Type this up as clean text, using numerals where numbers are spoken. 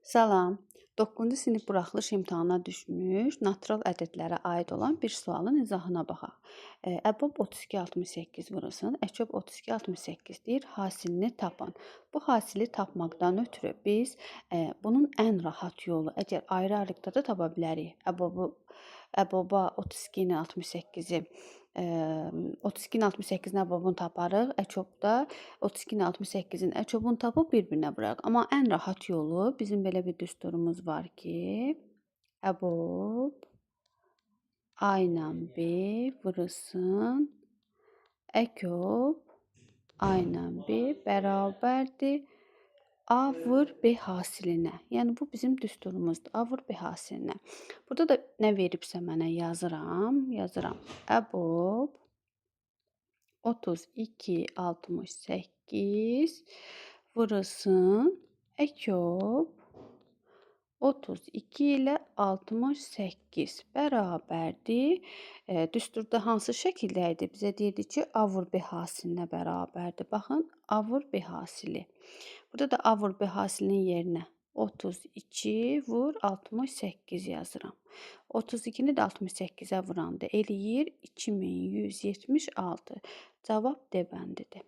Salam. 9-cu sinif buraxılış imtahanına düşmüş, natural ədədlərə aid olan bir sualın izahına baxaq. Əbob 32-68 vurulsun, Əçob 32-68 deyir, hasilini tapın. Bu hasili tapmaqdan ötürü biz bunun ən rahat yolu, əgər ayrı-ayrılıqda da tapa bilərik. Əboba 32-ni 68-i 32-ni 68-in əbobunu taparıq. Əçobda 32-ni 68-in əçobunu tapıb bir-birinə vurarıq. Amma ən rahat yolu bizim belə bir düsturumuz var ki, əbob A ilə B vurulsun əkob A ilə B bərabərdir A vur B hasilinə. Yəni bu bizim düsturumuzdur. A vur B hasilinə. Burada da nə veribsə mənə yazıram. Əbob 32-68 vurulsun əkob 32 ilə 68 bərabərdir. Düsturda hansı şəkildə idi? Bizə deyirdi ki, A vur B hasilinə bərabərdir. Baxın, A vur B hasili. Burada da A vur B hasilinin yerinə 32 vur 68 yazıram. 32-ni də 68-ə vuranda eləyir 2176. Cavab D bəndidir.